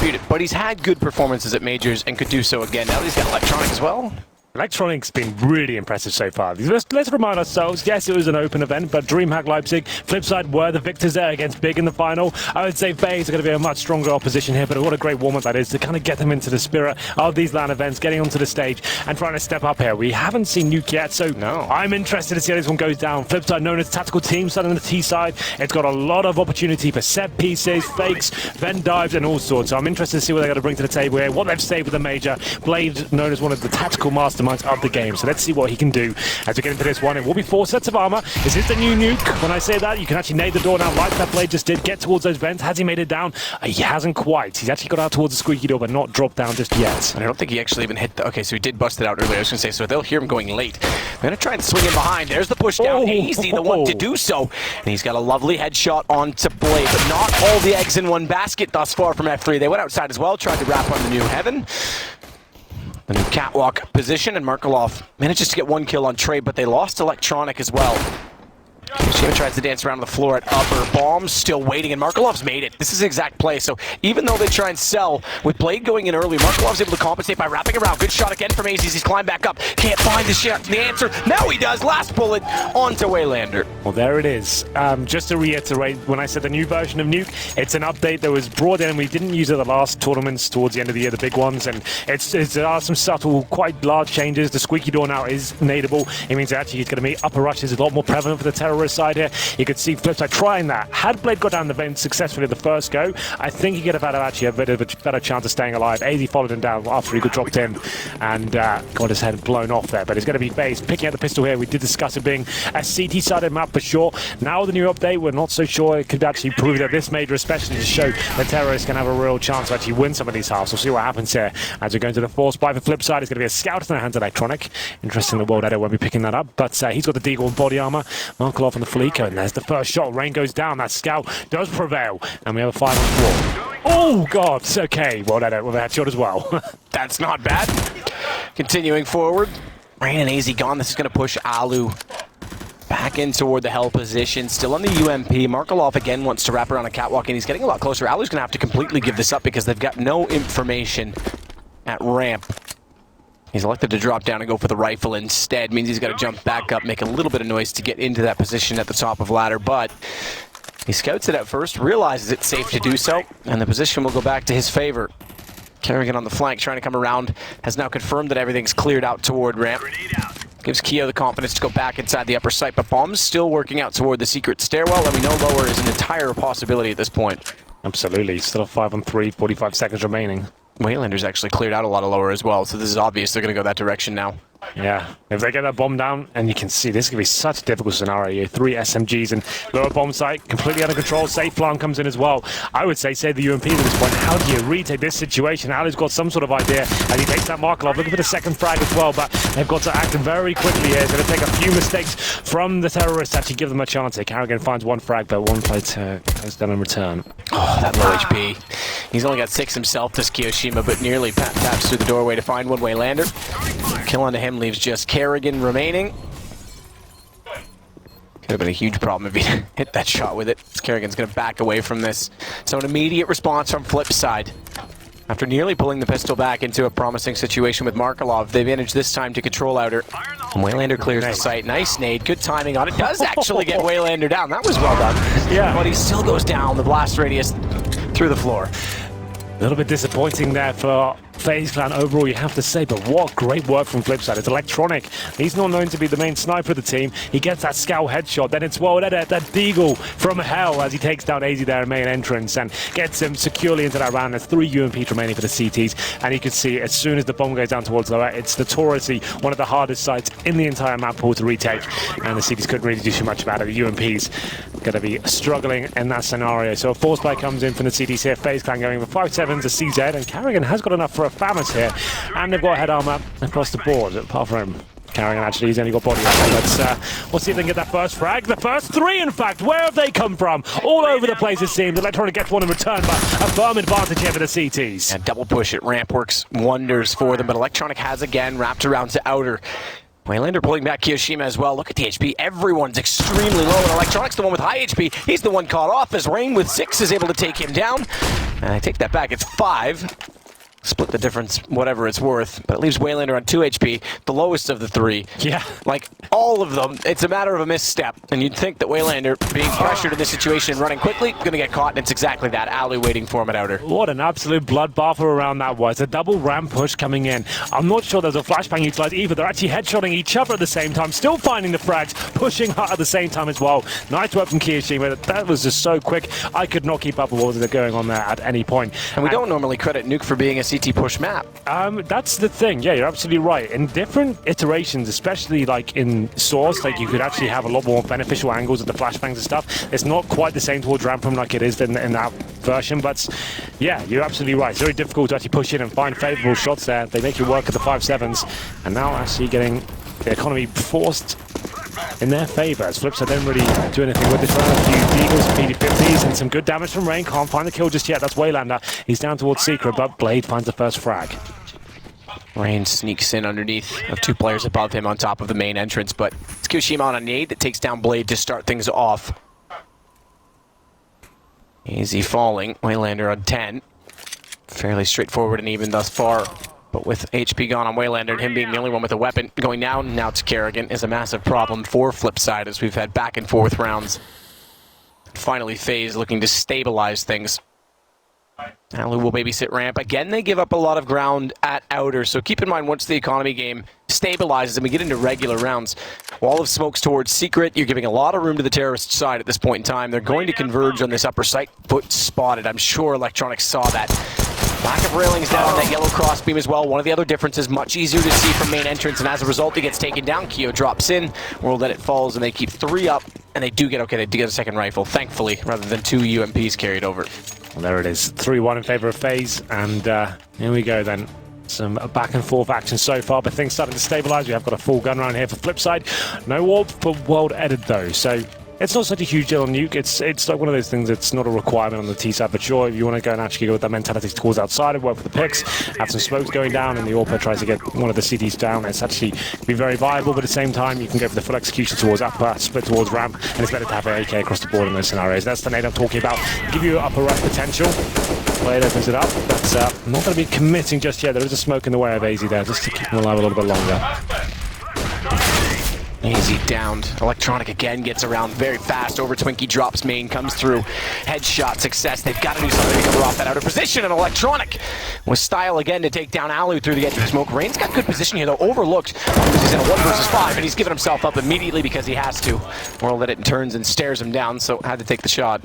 undisputed, but he's had good performances at majors and could do so again. Now that he's got Electronic as well. Electronic's been really impressive so far. Let's remind ourselves, yes, it was an open event, but DreamHack Leipzig, Flipside were the victors there against Big in the final. I would say FaZe are going to be a much stronger opposition here, but what a great warm-up that is to kind of get them into the spirit of these LAN events, getting onto the stage and trying to step up here. We haven't seen Nuke yet, so I'm interested to see how this one goes down. Flipside, known as tactical team, starting on the T side. It's got a lot of opportunity for set pieces, fakes, vent dives, and all sorts. So I'm interested to see what they're going to bring to the table here, what they've saved with the major. Blade, known as one of the tactical masterminds of the game. So let's see what he can do as we get into this one. It will be 4 sets of armor. Is this the new Nuke? When I say that, you can actually nade the door now like that Blade just did. Get towards those vents. Has he made it down? He hasn't quite. He's actually got out towards the squeaky door, but not dropped down just yet. And I don't think he actually even hit the... Okay, so he did bust it out earlier. I was going to say, so they'll hear him going late. They're going to try and swing in behind. There's the push down. Easy, the one to do so. And he's got a lovely headshot onto Blade, but not all the eggs in one basket thus far from F3. They went outside as well, tried to wrap on the new Heaven. The new catwalk position, and Markelov manages to get 1 kill on Trey, but they lost Electronic as well. Shima tries to dance around the floor at upper. Bombs still waiting, and Markelov's made it. This is the exact play, so even though they try and sell, with Blade going in early, Markelov's able to compensate by wrapping around. Good shot again from Aziz. He's climbed back up. Can't find the answer. Now he does. Last bullet onto Waylander. Well, there it is. Just to reiterate, when I said the new version of Nuke, it's an update that was brought in, and we didn't use it at the last tournaments towards the end of the year, the big ones, and there are some subtle, quite large changes. The squeaky door now is nadeable. It means actually it's going to be upper rushes a lot more prevalent for the terrorist side here. You could see Flipside trying that. Had Blade got down the vent successfully the first go, I think he could have had actually a bit of a better chance of staying alive. AZ followed him down after he got dropped in and got his head blown off there. But it's going to be FaZe picking up the pistol here. We did discuss it being a CT-sided map for sure. Now with the new update, we're not so sure it could actually prove that this major, especially to show the terrorists can have a real chance to actually win some of these halves. We'll see what happens here as we go into the fourth spy for Flipside. It's going to be a scout in the hands of Electronic. Interesting, the World Editor won't be picking that up, but he's got the deagle and body armor. Markelov on the Fleeco, and there's the first shot. Rain goes down. That scout does prevail, and we have a 5 on 4. Oh god, it's okay. World Editor with a headshot as well. That's not bad. Continuing forward, Rain and AZ gone. This is going to push Alu back in toward the hell position. Still on the UMP. Markelov again wants to wrap around a catwalk, and he's getting a lot closer. Alu's going to have to completely give this up because they've got no information at ramp. He's elected to drop down and go for the rifle instead. Means he's got to jump back up, make a little bit of noise to get into that position at the top of ladder, but he scouts it at first, realizes it's safe to do so, and the position will go back to his favor. Kerrigan on the flank, trying to come around, has now confirmed that everything's cleared out toward ramp. Gives Keo the confidence to go back inside the upper site, but Bomb's still working out toward the secret stairwell, and we know lower is an entire possibility at this point. Absolutely, still 5 on 3, 45 seconds remaining. Waylander's actually cleared out a lot of lower as well, so this is obvious they're going to go that direction now. Yeah, if they get that bomb down, and you can see this could be such a difficult scenario here. 3 SMGs and lower bomb site, completely under control. Safe Plan comes in as well. I would say save the UMP at this point. How do you retake this situation? Ali's got some sort of idea, and he takes that Markelov, looking for the second frag as well, but they've got to act very quickly here. It's going to take a few mistakes from the terrorists to actually give them a chance here. Kerrigan finds 1 frag, but 1 play goes down in return. Oh, that low HP. He's only got 6 himself, this Kiyoshima, but nearly taps through the doorway to find one Waylander. Kill onto him leaves just Kerrigan remaining. Could have been a huge problem if he hit that shot with it. Kerrigan's going to back away from this. So an immediate response from Flipside. After nearly pulling the pistol back into a promising situation with Markelov, they managed this time to control outer. And Waylander clears the site. Nice nade, good timing on it. Does actually get Waylander down. That was well done. Yeah. But he still goes down, the blast radius through the floor. A little bit disappointing there for FaZe Clan overall, you have to say, but what great work from Flipside. It's Electronic. He's not known to be the main sniper of the team. He gets that scout headshot, then it's World Editor, that deagle from hell as he takes down AZ there in main entrance and gets him securely into that round. There's 3 UMPs remaining for the CTs, and you can see as soon as the bomb goes down towards lower, it's notoriously one of the hardest sites in the entire map pool to retake, and the CTs couldn't really do too much about it. The UMPs going to be struggling in that scenario. So a force play comes in from the CTs here. FaZe Clan going for 5-7s to CZ, and Kerrigan has got enough for a FAMAS here, and they've got head armor across the board, apart from Kerrigan. Actually, he's only got body armor. We'll see if they can get that first frag. The first 3, in fact. Where have they come from? All over the place, it seems. Electronic gets one in return, but a firm advantage here for the CTs. And double push at ramp works wonders for them, but Electronic has again wrapped around to outer. Waylander pulling back Kiyoshima as well. Look at the HP. Everyone's extremely low, and Electronic's the one with high HP. He's the one caught off as Rain with 6 is able to take him down. And I take that back. It's 5. Split the difference, whatever it's worth. But it leaves Waylander on 2 HP, the lowest of the 3. Yeah. Like, all of them, it's a matter of a misstep. And you'd think that Waylander, being pressured in this situation and running quickly, going to get caught, and it's exactly that. Alu waiting for him at outer. What an absolute bloodbath around that was. A double ramp push coming in. I'm not sure there's a flashbang utilized either. They're actually headshotting each other at the same time, still finding the frags, pushing hard at the same time as well. Nice work from Kiyoshima. That was just so quick. I could not keep up with what was going on there at any point. And we don't normally credit Nuke for being a CT push map. That's the thing. Yeah, you're absolutely right. In different iterations, especially like in Source, like you could actually have a lot more beneficial angles of the flashbangs and stuff. It's not quite the same towards ramp room like it is in that version, but yeah, you're absolutely right. It's very difficult to actually push in and find favorable shots there. They make you work at the 5.7s, and now actually getting the economy forced in their favor. As Flipsid don't really do anything with this round. A few Deagles and PD50s and some good damage from Rain. Can't find the kill just yet. That's Waylander. He's down towards Secret, but Blade finds the first frag. Rain sneaks in underneath of 2 players above him on top of the main entrance, but it's Kiyoshima on a nade that takes down Blade to start things off. Easy falling. Waylander on 10. Fairly straightforward and even thus far. But with HP gone on Waylander and him being the only one with a weapon, going down now to Kerrigan is a massive problem for Flipside as we've had back and forth rounds. Finally, FaZe looking to stabilize things. Alu will babysit ramp. Again, they give up a lot of ground at outer, so keep in mind once the economy game stabilizes and we get into regular rounds, wall of smokes towards Secret, you're giving a lot of room to the terrorist side at this point in time. They're going to converge on this upper site. Foot spotted. I'm sure Electronics saw that. Lack of railings down on that yellow crossbeam as well. One of the other differences, much easier to see from main entrance, and as a result, he gets taken down. Kyo drops in, World Edit falls, and they keep 3 up, and they do get a second rifle, thankfully, rather than 2 UMPs carried over. Well, there it is. 3-1 in favor of FaZe, and here we go then. Some back and forth action so far, but things starting to stabilize. We have got a full gun round here for Flipside. No warp for World Edit though, so it's not such a huge deal on Nuke. It's like one of those things that's not a requirement on the T side, but sure, if you want to go and actually go with that mentality towards outside and work with the picks, have some smokes going down, and the AWP tries to get one of the CTs down, it's actually be very viable, but at the same time, you can go for the full execution towards upper, split towards ramp, and it's better to have an AK across the board in those scenarios. That's the nade I'm talking about. Give you upper rush potential. Blade opens it up, but I'm not going to be committing just yet. There is a smoke in the way of AZ there, just to keep him alive a little bit longer. Easy downed. Electronic again gets around very fast. Over Twinkie drops main, comes through. Headshot success. They've got to do something to cover off that outer position. And Electronic with style again to take down Alu through the edge of smoke. Rain's got good position here though. Overlooked because he's in a 1 versus 5 and he's giving himself up immediately because he has to. World Edit turns and stares him down, so had to take the shot.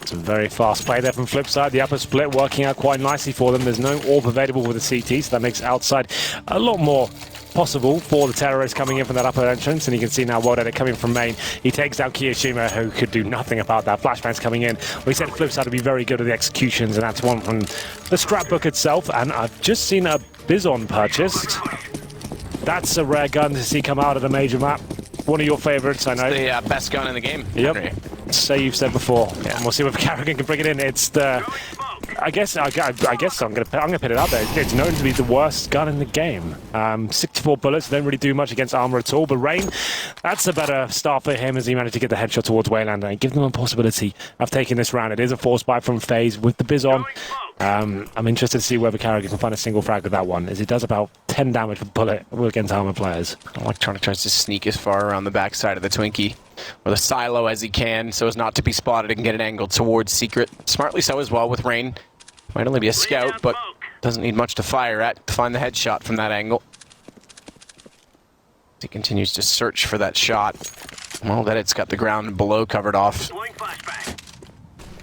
Some very fast play there from Flipside. The upper split working out quite nicely for them. There's no AWP available with the CT, so that makes outside a lot more possible for the terrorists coming in from that upper entrance, and you can see now World Edit coming from main. He takes down Kiyoshima, who could do nothing about that. Flashbangs coming in. We said Flipside to be very good at the executions, and that's one from the scrapbook itself. And I've just seen a Bizon purchased. That's a rare gun to see come out of the major map. One of your favorites, I know. It's the best gun in the game. Yep. Henry. Say you've said before. Yeah. And we'll see if Kerrigan can bring it in. It's the... I guess I'm gonna put it out there. It's known to be the worst gun in the game. 64 bullets don't really do much against armor at all. But Rain, that's a better start for him as he managed to get the headshot towards Waylander and give them a possibility of taking this round. It is a force buy from FaZe with the Bizon. I'm interested to see whether Kerrigan can find a single frag with that one, as it does about 10 damage per bullet against armor players. Electronic tries to sneak as far around the backside of the Twinkie with a silo as he can so as not to be spotted and get an angle towards Secret. Smartly so as well with Rain. Might only be a scout, but doesn't need much to fire at to find the headshot from that angle. He continues to search for that shot. Well, that it's got the ground below covered off.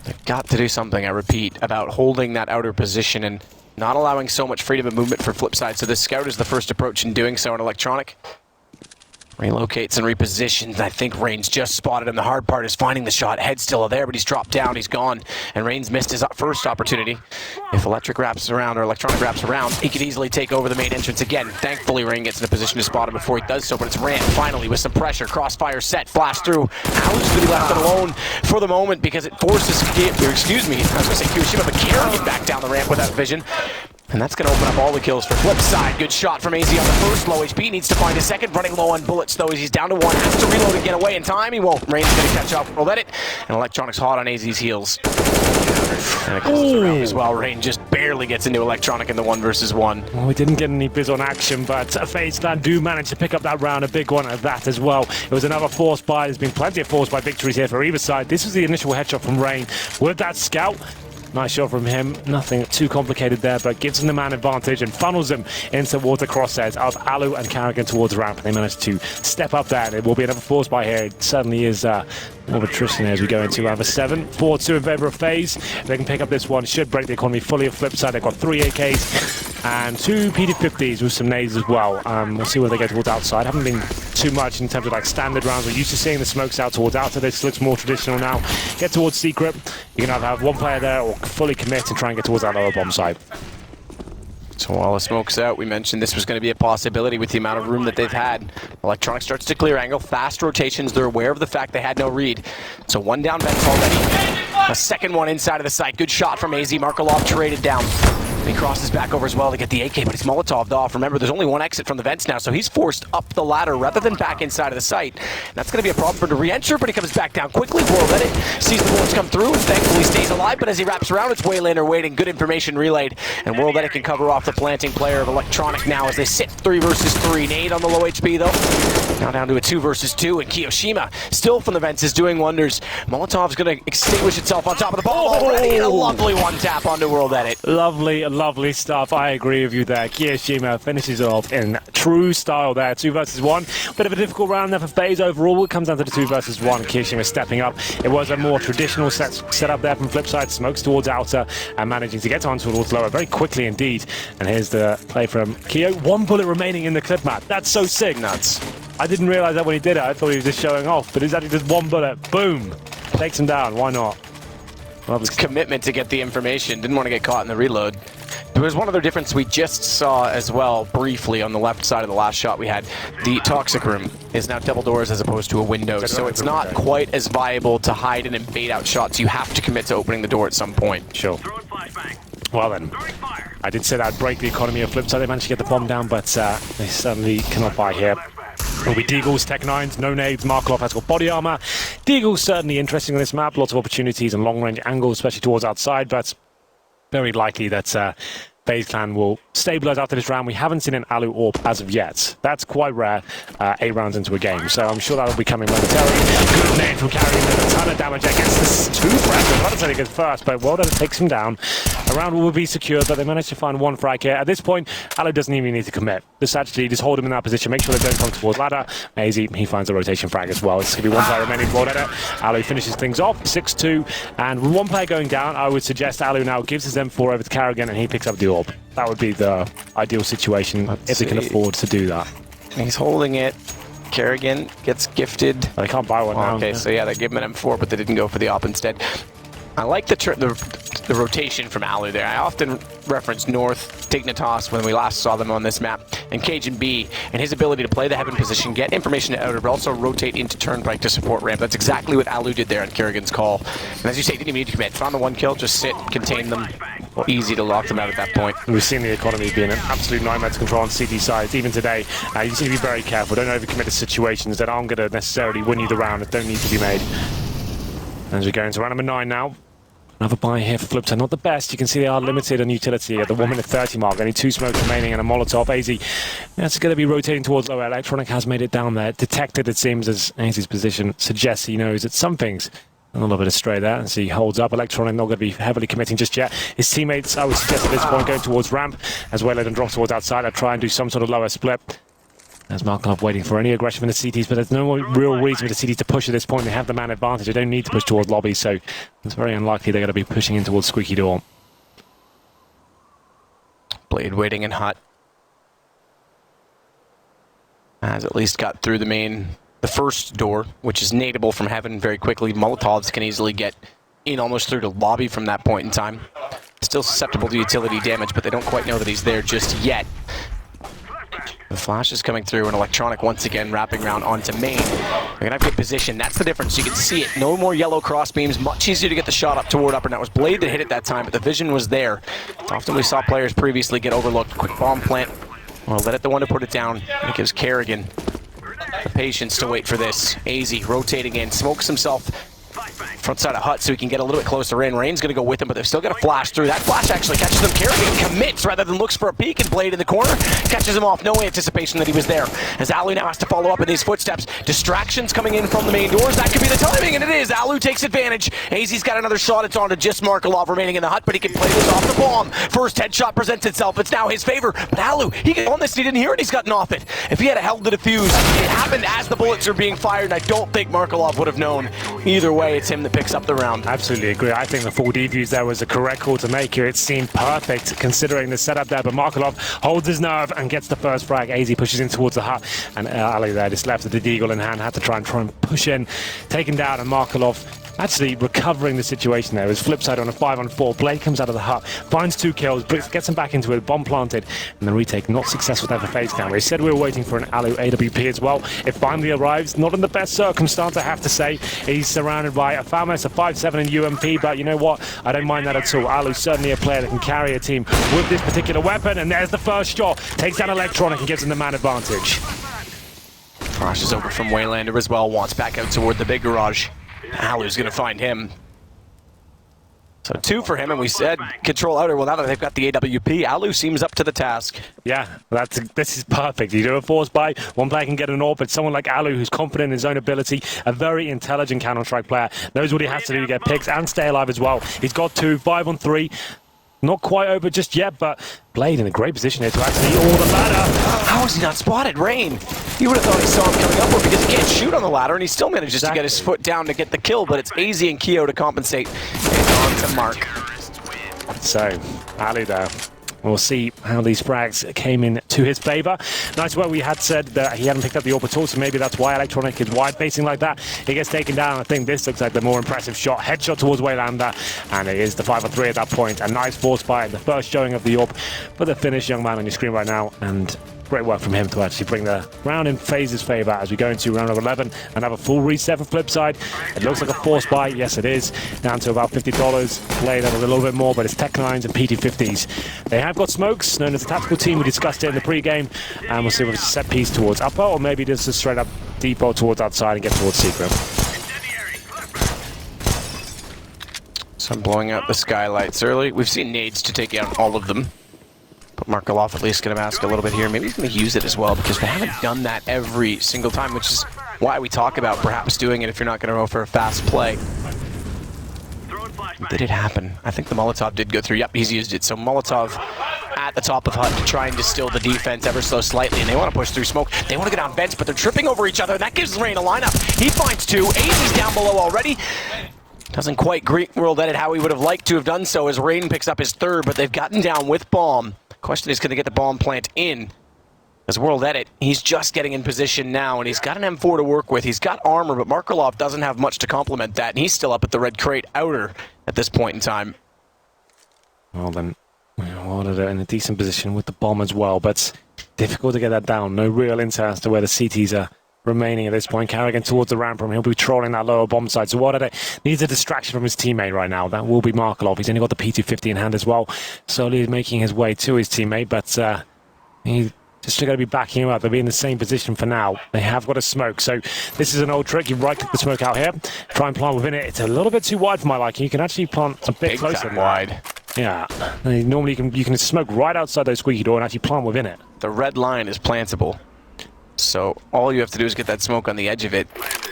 They've got to do something, I repeat, about holding that outer position and not allowing so much freedom of movement for Flipside. So the scout is the first approach in doing so in Electronic. Relocates and repositions. I think Rain's just spotted him. The hard part is finding the shot. Head's still there, but he's dropped down. He's gone. And Rain's missed his first opportunity. If Electronic wraps around, he could easily take over the main entrance again. Thankfully, Rain gets in a position to spot him before he does so, but it's Ramp finally with some pressure. Crossfire set, flash through. Alu's going to be left alone for the moment because it forces, I was going to say Kiyoshima, but Kerrigan back down the ramp without vision. And that's going to open up all the kills for Flipside. Good shot from AZ on the first. Low HP, needs to find a second. Running low on bullets, though, as he's down to one. Has to reload and get away in time. He won't. Rain's going to catch up. We'll let it. And Electronic's hot on AZ's heels. And it comes around as well. Rain just barely gets into Electronic in the 1v1. Well, we didn't get any biz on action, but FaZe Clan do manage to pick up that round, a big one at that as well. It was another force buy. There's been plenty of force buy victories here for either side. This was the initial headshot from Rain with that scout. Nice shot from him. Nothing too complicated there, but gives him the man advantage and funnels him into water crosshairs of Alu and Carrigan towards ramp. They managed to step up there. It will be another force by here. It certainly is more of attrition as we go into round 7. 4-2 in favor of FaZe. They can pick up this one. Should break the economy fully of Flipside. They've got 3 AKs and 2 PD50s with some nades as well. We'll see where they go towards outside. Haven't been too much in terms of like standard rounds. We're used to seeing the smokes out towards outside. This looks more traditional now. Get towards secret. You can either have one player there or fully commit and try and get towards that lower bomb side. So while the smoke's out, we mentioned this was going to be a possibility with the amount of room that they've had. Electronic starts to clear angle, fast rotations. They're aware of the fact they had no read. So one down vents already. A second one inside of the site. Good shot from AZ. Markelov traded down. He crosses back over as well to get the AK, but he's Molotov'd off. Remember, there's only one exit from the vents now, so he's forced up the ladder rather than back inside of the site. And that's going to be a problem for him to re-enter, but he comes back down quickly. World Edit sees the bullets come through and thankfully stays alive, but as he wraps around, it's Waylander waiting. Good information relayed, and World Edit can cover off the planting player of Electronic now as they sit 3 versus 3. Nade on the low HP, though. Now down to a 2 versus 2, and Kiyoshima, still from the vents, is doing wonders. Molotov's going to extinguish itself on top of the ball already. A lovely one-tap onto World Edit. Lovely, lovely stuff. I agree with you there. Kiyoshima finishes off in true style there. 2 versus 1. Bit of a difficult round there for FaZe overall. It comes down to the 2 versus 1. Kiyoshima stepping up. It was a more traditional setup there from Flipside. Smokes towards outer and managing to get on towards lower very quickly indeed. And here's the play from Kyo. 1 bullet remaining in the clip map. That's so sick. Nuts. I didn't realize that when he did it. I thought he was just showing off, but it's actually just 1 bullet. Boom. Takes him down. Why not? His commitment to get the information. Didn't want to get caught in the reload. There was one other difference we just saw as well, briefly, on the left side of the last shot we had. The toxic room is now double doors as opposed to a window, so it's not quite as viable to hide and bait out shots. You have to commit to opening the door at some point. Sure. Well then, I did say that I'd break the economy of Flipside. They managed to get the bomb down, but they certainly cannot buy here. Will be Deagle's Tech 9s, no nades. Markelov has got body armor. Deagle's certainly interesting on this map. Lots of opportunities and long-range angles, especially towards outside, but very likely that FaZe Clan will stabilize after this round. We haven't seen an Alu AWP as of yet. That's quite rare 8 rounds into a game, so I'm sure that'll be coming momentarily. Good nade from Carrigan, a ton of damage against the 2 fragments. Not necessarily good first, but World Edit takes him down. A round will be secure, but they managed to find 1 frag here. At this point, Alu doesn't even need to commit. Just hold him in that position, make sure they don't come towards ladder. Maisie, he finds a rotation frag as well. It's going to be 1 player remaining for World Edit. Alu finishes things off, 6-2, and with 1 player going down, I would suggest Alu now gives his M4 over to Carrigan and he picks up the AWP. That would be the ideal situation if they can afford to do that. He's holding it. Carrigan gets gifted. They can't buy one now. Okay, so yeah, they gave him an M4, but they didn't go for the AWP instead. I like the rotation from Alu there. I often reference North, Dignitas when we last saw them on this map, and Cajun B, and his ability to play the heaven position, get information to outer, but also rotate into turnpike to support ramp. That's exactly what Alu did there on Kerrigan's call. And as you say, didn't even need to commit. Found the 1 kill, just sit, contain them. Easy to lock them out at that point. We've seen the economy being an absolute nightmare to control on CT sides, even today. You just need to be very careful. Don't overcommit to situations that aren't going to necessarily win you the round, that don't need to be made. As we go into round number 9 now. Another buy here for Flipside. Not the best. You can see they are limited on utility at the 1 minute 30 mark. Only 2 smokes remaining and a Molotov. AZ, that's going to be rotating towards lower. Electronic has made it down there. Detected, it seems, as AZ's position suggests he knows that something's a little bit astray there. As he holds up, Electronic not going to be heavily committing just yet. His teammates, I would suggest at this point, going towards ramp as well and drop towards outside. I'll try and do some sort of lower split. As Markelov waiting for any aggression from the CTs, but there's no real reason for the CTs to push at this point. They have the man advantage. They don't need to push towards lobby, so it's very unlikely they're going to be pushing in towards Squeaky Door. Blade waiting in hut. Has at least got through the first door, which is nadeable from heaven very quickly. Molotovs can easily get in almost through to lobby from that point in time. Still susceptible to utility damage, but they don't quite know that he's there just yet. The flash is coming through, and Electronic once again wrapping around onto main. They're gonna have good position. That's the difference. You can see it. No more yellow cross beams. Much easier to get the shot up toward upper. Now it was Blade that hit it that time, but the vision was there. Often we saw players previously get overlooked. Quick bomb plant. Well, let it the one to put it down. It gives Kerrigan the patience to wait for this. AZ rotating in, smokes himself front side of hut so he can get a little bit closer in. Rain's going to go with him, but they've still got a flash through. That flash actually catches him. Kerrigan commits rather than looks for a peek, and Blade in the corner catches him off. No anticipation that he was there. As Alu now has to follow up in these footsteps. Distractions coming in from the main doors. That could be the timing, and it is. Alu takes advantage. AZ's got another shot. It's on to just Markelov remaining in the hut, but he can play this off the bomb. First headshot presents itself. It's now his favor, but Alu, he got on this and he didn't hear it. He's gotten off it. If he had held the defuse, it happened as the bullets are being fired, and I don't think Markelov would have known. Either way, it's him that picks up the round. Absolutely agree. I think the full defuse there was the correct call to make here. It seemed perfect considering the setup there, but Markelov holds his nerve and gets the first frag. AZ pushes in towards the hut, and Ali there just left with the deagle in hand, had to try and push in, taken down, and Markelov actually recovering the situation there. It was Flipside on a 5-on-4. Blade comes out of the hut, finds 2 kills, gets him back into it, bomb planted, and the retake not successful there for FaZe Clan. We said we were waiting for an Alu AWP as well. It finally arrives, not in the best circumstance, I have to say. He's surrounded by a Famas, a 5-7 in UMP, but you know what? I don't mind that at all. Alu's certainly a player that can carry a team with this particular weapon, and there's the first shot. Takes down Electronic and gives him the man advantage. Flashes over from Waylander as well, wants back out toward the big garage. Alu's going to find him. So 2 for him, and we said control outer. Well, now that they've got the AWP, Alu seems up to the task. Yeah, this is perfect. You do a force buy, one player can get an AWP, but someone like Alu who's confident in his own ability, a very intelligent Counter-Strike player, knows what he has to do to get picks and stay alive as well. He's got 2, 5-on-3. Not quite over just yet, but Blade in a great position here to actually all the ladder. How is he not spotted? Rain. You would have thought he saw him coming upward because he can't shoot on the ladder, and he still manages to get his foot down to get the kill, but it's AZ and Keo to compensate. And on to Mark. So, Alu there. We'll see how these frags came in to his favor. Nice where we had said that he hadn't picked up the AWP at all, so maybe that's why Electronic is wide facing like that. He gets taken down. I think this looks like the more impressive shot. Headshot towards Waylander, and it is the 5-on-3 at that point. A nice force buy, the first showing of the AWP. But the finish, young man, on your screen right now, and great work from him to actually bring the round in FaZe's favor as we go into round of 11 and have a full reset for Flipside. It looks like a force buy. Yes, it is. Down to about $50. Play that a little bit more, but it's Tech 9s and PT50s. They have got smokes, known as the tactical team. We discussed it in the pre-game, and we'll see if it's a set piece towards upper, or maybe just a straight up depot towards outside and get towards secret. So I'm blowing out the skylights early. We've seen nades to take out all of them. But Markelov at least going to ask a little bit here. Maybe he's going to use it as well, because we haven't done that every single time, which is why we talk about perhaps doing it if you're not going to go for a fast play. Did it happen? I think the Molotov did go through. Yep, he's used it. So Molotov at the top of hut to try and distill the defense ever so slightly, and they want to push through smoke. They want to go down vents, but they're tripping over each other. That gives Rain a lineup. He finds 2. AZ's down below already. Doesn't quite world edit how he would have liked to have done so as Rain picks up his 3rd, but they've gotten down with bomb. Question is, going to get the bomb plant in. As World Edit, he's just getting in position now, and he's got an M4 to work with. He's got armor, but Markelov doesn't have much to complement that, and he's still up at the red crate outer at this point in time. Well then, World Edit in a decent position with the bomb as well, but difficult to get that down. No real insight as to where the CTs are remaining at this point. Kerrigan towards the ramp from him. He'll be trolling that lower bomb side. So World Edit needs a distraction from his teammate right now. That will be Markelov. He's only got the P250 in hand as well. Slowly making his way to his teammate, but he's just going to be backing him up. They'll be in the same position for now. They have got a smoke. So this is an old trick. You right-click the smoke out here. Try and plant within it. It's a little bit too wide for my liking. You can actually plant a bit closer than wide. Yeah. Normally you can smoke right outside that squeaky door and actually plant within it. The red line is plantable. So all you have to do is get that smoke on the edge of it.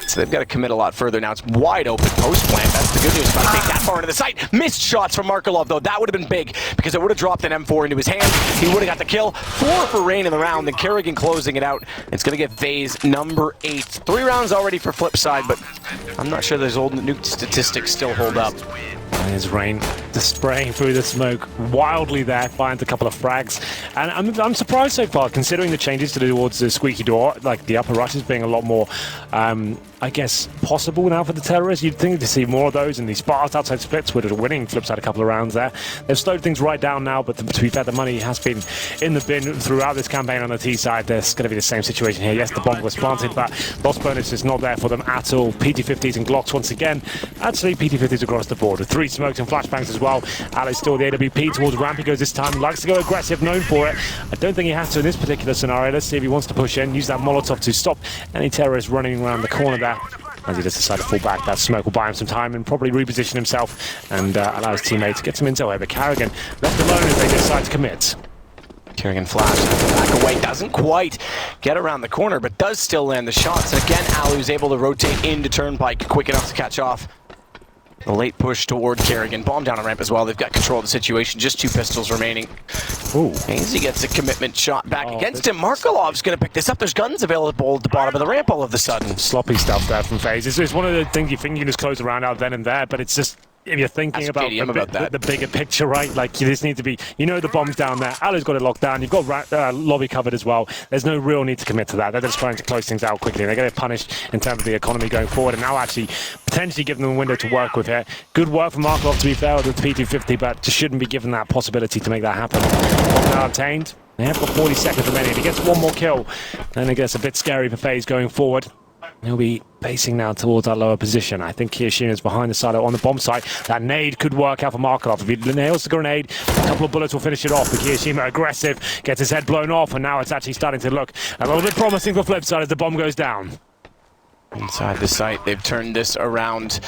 So they've got to commit a lot further. Now it's wide open post plant. That's the good news. If I take that far into the site. Missed shots from Markelov, though. That would have been big because it would have dropped an M4 into his hand. He would have got the kill. 4 for Rain in the round. Then Kerrigan closing it out. It's going to get FaZe number 8. 3 rounds already for Flipside, but I'm not sure those old nuke statistics still hold up. There's Rain just spraying through the smoke wildly there, finds a couple of frags. And I'm surprised so far, considering the changes towards the squeaky door, like the upper rushes being a lot more, I guess, possible now for the terrorists. You'd think to see more of those, and these Sparks outside splits would have winning Flipside a couple of rounds there. They've slowed things right down now, but to be fair, the money has been in the bin throughout this campaign on the T side. There's going to be the same situation here. Yes, the bomb was planted, but loss bonus is not there for them at all. PT-50s and Glocks once again. Actually, PT-50s across the board with 3 smokes and flashbangs as well. Ali's still the AWP towards ramp. He goes this time, likes to go aggressive, known for it. I don't think he has to in this particular scenario. Let's see if he wants to push in, use that Molotov to stop any terrorists running around the corner there. As he just decided to fall back, that smoke will buy him some time and probably reposition himself and allow his teammates to get some intel here. But Carrigan left alone as they decide to commit. Kerrigan flashes back away, doesn't quite get around the corner, but does still land the shots. And again, Alu's able to rotate into Turnpike quick enough to catch off the late push toward Kerrigan. Bomb down a ramp as well. They've got control of the situation. Just 2 pistols remaining. Ooh. FaZe gets a commitment shot back against him. Markelov's going to pick this up. There's guns available at the bottom of the ramp all of a sudden. Sloppy stuff there from FaZe. It's one of the things you think you can just close around out then and there, but it's just, if you're thinking about the bigger picture, right? Like, you just need to be, you know, the bomb's down there. Alu's got it locked down. You've got lobby covered as well. There's no real need to commit to that. They're just trying to close things out quickly. They're going to get punished in terms of the economy going forward, and now actually potentially giving them a window to work with here. Good work from Markov, to be fair, with the P250, but just shouldn't be given that possibility to make that happen. Bomb now obtained. They have got 40 seconds remaining. If he gets one more kill, then it gets a bit scary for FaZe going forward. He'll be pacing now towards that lower position. I think Kiyoshima's behind the silo on the bomb site. That nade could work out for Markov. If he nails the grenade, a couple of bullets will finish it off. But Kiyoshima aggressive, gets his head blown off, and now it's actually starting to look a little bit promising for Flipside as the bomb goes down. Inside the site, they've turned this around.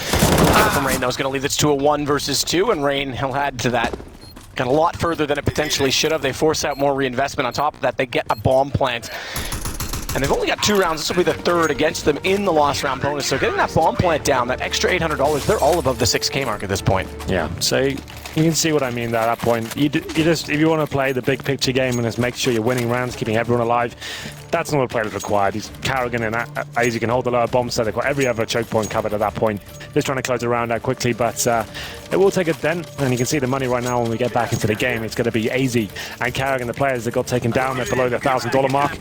From Rain, that was going to lead this to a 1 versus 2, and Rain, he'll add to that. Got a lot further than it potentially should have. They force out more reinvestment. On top of that, they get a bomb plant. And they've only got 2 rounds. This will be the 3rd against them in the lost round bonus. So getting that bomb plant down, that extra $800, they're all above the 6K mark at this point. Yeah, so you can see what I mean there at that point. You just, if you want to play the big picture game and just make sure you're winning rounds, keeping everyone alive, that's not what a player is required. He's Carrigan and Azy can hold the lower bomb, so they've got every other choke point covered at that point. Just trying to close the round out quickly, but it will take a dent, and you can see the money right now when we get back into the game. It's going to be Azy and Carrigan, the players that got taken down. They're below the $1,000 mark,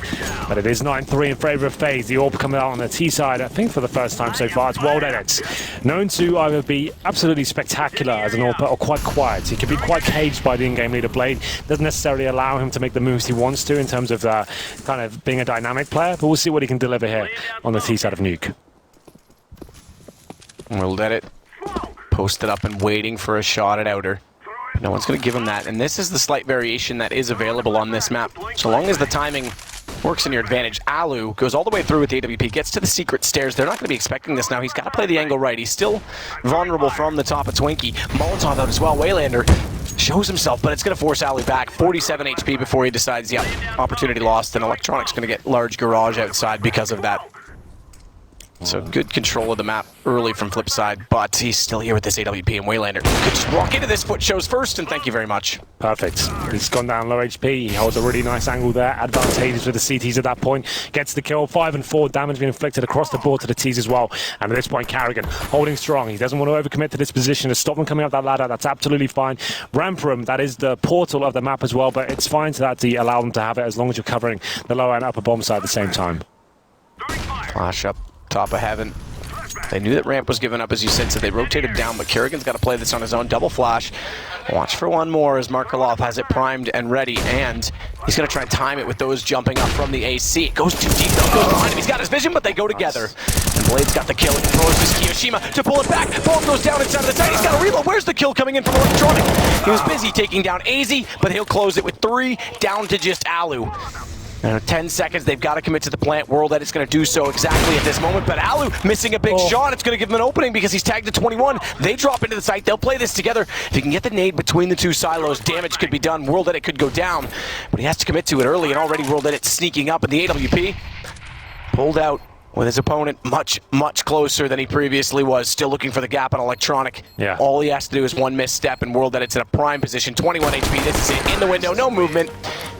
but it is 9-3 in favor of FaZe. The AWP coming out on the T side, I think for the first time so far. It's World Edits, known to either be absolutely spectacular as an AWP or quite quiet. He can be quite caged by the in-game leader Blade. Doesn't necessarily allow him to make the moves he wants to in terms of kind of being a dynamic player, but we'll see what he can deliver here on the T side of Nuke. World Edit posted up and waiting for a shot at Outer. No one's going to give him that, and this is the slight variation that is available on this map. So long as the timing works in your advantage. Alu goes all the way through with the AWP, gets to the secret stairs. They're not going to be expecting this now. He's got to play the angle right. He's still vulnerable from the top of Twinkie. Molotov out as well. Waylander shows himself, but it's going to force Alu back. 47 HP before he decides, yeah, opportunity lost, and Electronic's going to get large garage outside because of that. So good control of the map early from Flipside, but he's still here with this AWP, and Waylander could just walk into this. Foot shows first, and thank you very much. Perfect. He's gone down low HP. He holds a really nice angle there. Advantageous with the CTs at that point. Gets the kill. 5 and 4 damage being inflicted across the board to the Ts as well. And at this point, Carrigan holding strong. He doesn't want to overcommit to this position to stop them coming up that ladder. That's absolutely fine. Ramp room, that is the portal of the map as well, but it's fine to that to allow them to have it as long as you're covering the lower and upper bomb side at the same time. Flash up top of heaven. They knew that ramp was given up, as you said, so they rotated down, but Kerrigan's got to play this on his own. Double flash. Watch for one more as Markelov has it primed and ready, and he's going to try and time it with those jumping up from the AC. It goes too deep, though. Goes behind him. He's got his vision, but they go together. And Blade's got the kill. It forces Kiyoshima to pull it back. Bomb goes down inside of the site. He's got a reload. Where's the kill coming in from Electronic? He was busy taking down AZ, but he'll close it with 3 down to just Alu. 10 seconds, they've got to commit to the plant. World Edit's going to do so exactly at this moment, but Alu missing a big shot. It's going to give him an opening because he's tagged to 21. They drop into the site. They'll play this together. If he can get the nade between the 2 silos, damage could be done. World Edit could go down, but he has to commit to it early, and already World Edit sneaking up, and the AWP pulled out with his opponent much, much closer than he previously was. Still looking for the gap on Electronic. Yeah. All he has to do is one misstep, and World Edit's in a prime position. 21 HP. This is it. In the window. No movement.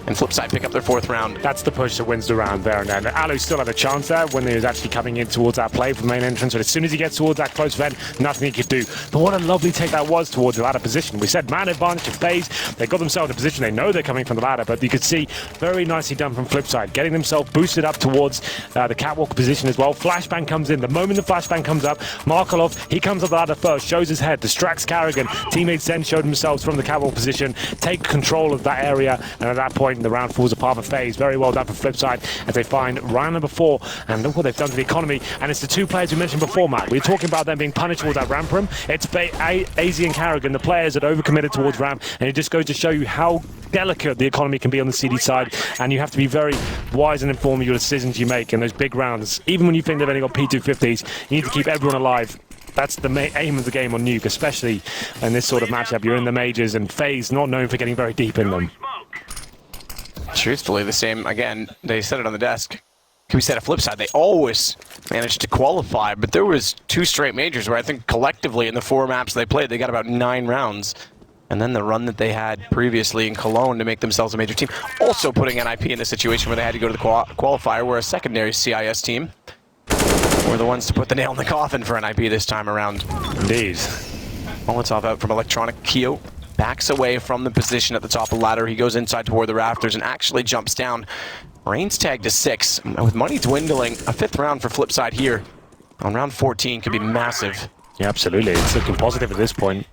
And Flipside pick up their 4th round. That's the push that wins the round there and then. Alu still had a chance there when he was actually coming in towards that play from main entrance, but as soon as he gets towards that close vent, nothing he could do. But what a lovely take that was towards the ladder position. We said man advantage of FaZe. They got themselves in a position. They know they're coming from the ladder, but you could see very nicely done from Flipside, getting themselves boosted up towards the catwalk position as well. Flashbang comes in. The moment the flashbang comes up, Markelov, he comes up the ladder first, shows his head, distracts Carrigan. Teammates then showed themselves from the catwalk position, take control of that area, and at that point the round falls apart for FaZe. Very well done for Flipside as they find round number 4, and look what they've done to the economy. And it's the 2 players we mentioned before, Matt. We were talking about them being punished towards that ramp room. It's AZ and Carrigan, the players that overcommitted towards ramp, and it just goes to show you how delicate the economy can be on the CD side, and you have to be very wise and informed in your decisions you make in those big rounds. Even when you think they've only got P250s, you need to keep everyone alive. That's the aim of the game on Nuke, especially in this sort of matchup. You're in the majors, and FaZe not known for getting very deep in them. Truthfully, the same, again, they said it on the desk. Can we say a Flipside? They always managed to qualify, but there was 2 straight majors where I think collectively in the 4 maps they played, they got about 9 rounds. And then the run that they had previously in Cologne to make themselves a major team, also putting NIP in a situation where they had to go to the qualifier, where a secondary CIS team were the ones to put the nail in the coffin for NIP this time around. Indeed. Molotov out from Electronic. Keo backs away from the position at the top of the ladder. He goes inside toward the rafters and actually jumps down. Rain's tagged to 6. With money dwindling, a 5th round for Flipside here on round 14 could be massive. Yeah, absolutely. It's looking positive at this point.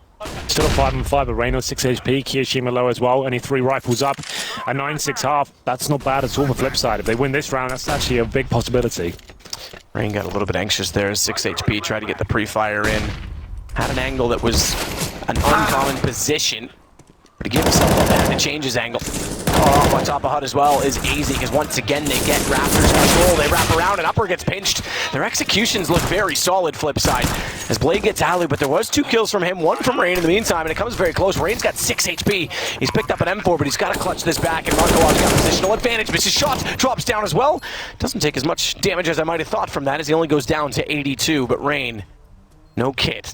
Still a 5-on-5, but Rain on 6 HP, Kiyoshima low as well, only 3 rifles up, a 9-6 half. That's not bad at all for Flipside. If they win this round, that's actually a big possibility. Rain got a little bit anxious there, 6 HP, tried to get the pre-fire in. Had an angle that was an uncommon position, but he gave himself a bad to change his angle. Oh, on top of HUD as well is easy, because once again they get Raptors control. They wrap around and Upper gets pinched. Their executions look very solid, Flipside, as Blade gets Alu, but there was 2 kills from him, 1 from Rain in the meantime, and it comes very close. Rain's got 6 HP. He's picked up an M4, but he's got to clutch this back, and Markolov's got positional advantage. Misses shot, drops down as well. Doesn't take as much damage as I might have thought from that, as he only goes down to 82, but Rain, no kit.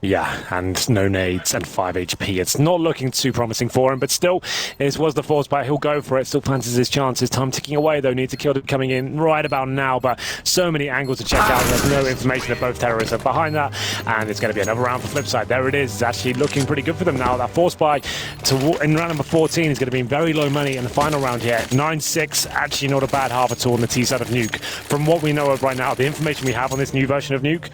Yeah, and no nades and 5 HP. It's not looking too promising for him, but still, this was the force bite. He'll go for it. Still fancies his chances. Time ticking away, though. Needs to kill him coming in right about now, but so many angles to check out. There's no information that both terrorists are behind that, and it's going to be another round for Flipside. There it is. It's actually looking pretty good for them now. That force bite in round number 14 is going to be very low money in the final round here. 9-6, actually not a bad half at all on the T side of Nuke. From what we know of right now, the information we have on this new version of Nuke,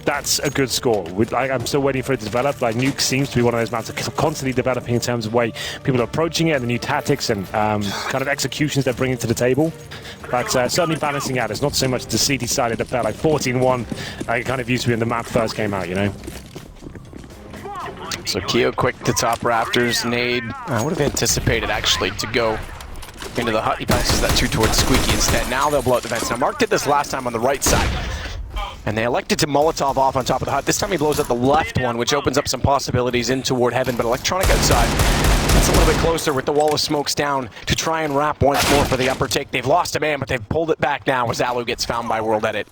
that's a good score. I'm still waiting for it to develop. Like, Nuke seems to be one of those maps that's constantly developing in terms of way people are approaching it and the new tactics and kind of executions they're bringing to the table. But certainly balancing out. It's not so much the CD side of the pair, like 14-1. It kind of used to be when the map first came out, you know. So Keo quick to top rafters. Nade, I would have anticipated actually to go into the hut. He passes that 2 towards Squeaky instead. Now they'll blow out the vents. Now Mark did this last time on the right side, and they elected to Molotov off on top of the hut. This time he blows up the left one, which opens up some possibilities in toward heaven, but Electronic outside, that's a little bit closer with the wall of smokes down to try and wrap once more for the upper take. They've lost a man, but they've pulled it back now as Alu gets found by World Edit.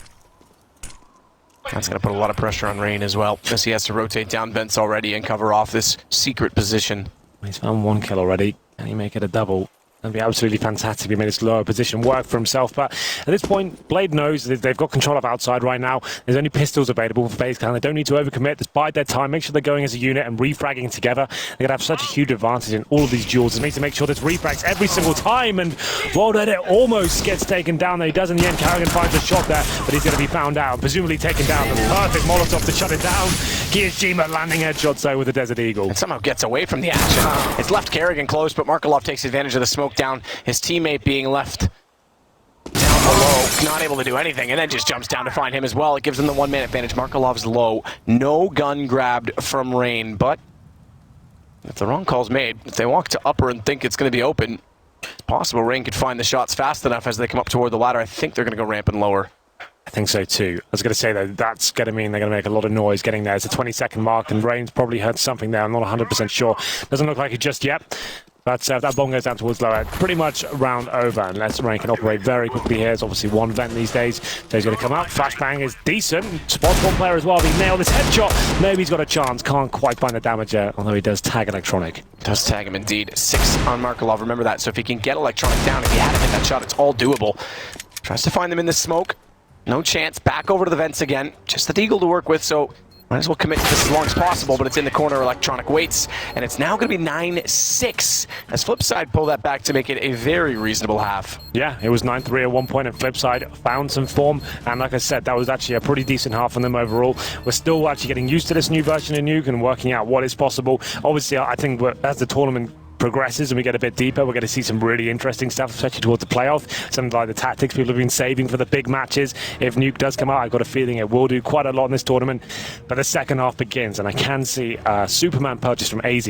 That's going to put a lot of pressure on Rain as well, as he has to rotate down vents already and cover off this secret position. He's found 1 kill already. Can he make it a double? That'd be absolutely fantastic. He made his lower position work for himself, but at this point, Blade knows that they've got control of outside right now. There's only pistols available for FaZe Clan. They don't need to overcommit. Just bide their time. Make sure they're going as a unit and refragging together. They're going to have such a huge advantage in all of these duels. They need to make sure there's refrags every single time, and World Edit almost gets taken down. He does in the end. Carrigan finds a shot there, but he's going to be found out, presumably taken down. The perfect Molotov to shut it down. Kiyoshima landing headshots though with the Desert Eagle. And somehow gets away from the action. It's left Carrigan close, but Markelov takes advantage of the smoke down. His teammate being left down below, not able to do anything, and then just jumps down to find him as well. It gives them the 1-man advantage. Markelov's low. No gun grabbed from Rain, but if the wrong call's made, if they walk to upper and think it's going to be open, it's possible Rain could find the shots fast enough as they come up toward the ladder. I think they're going to go ramping lower. I think so too. I was going to say that that's going to mean they're going to make a lot of noise getting there. It's a 20-second mark, and Rain's probably heard something there. I'm not 100% sure. Doesn't look like it just yet. But that bomb goes down towards lower. Pretty much round over, unless Rain can operate very quickly here. It's obviously one vent these days. So he's going to come up. Flashbang is decent. Spots one player as well. He nailed this headshot. Maybe he's got a chance. Can't quite find the damage yet, although he does tag Electronic. Does tag him indeed. 6 on Markelov. Remember that. So if he can get Electronic down, if he had to hit that shot, it's all doable. Tries to find them in the smoke. No chance. Back over to the vents again. Just the Deagle to work with, so might as well commit to this as long as possible, but it's in the corner. Electronic waits, and it's now going to be 9-6 as Flipside pull that back to make it a very reasonable half. Yeah, it was 9-3 at one point, and Flipside found some form, and like I said, that was actually a pretty decent half from them overall. We're still actually getting used to this new version of Nuke and working out what is possible. Obviously, I think as the tournament progresses and we get a bit deeper, we're going to see some really interesting stuff, especially towards the playoff. Something like the tactics people have been saving for the big matches. If Nuke does come out, I've got a feeling it will do quite a lot in this tournament. But the second half begins, and I can see a Superman purchase from AZ.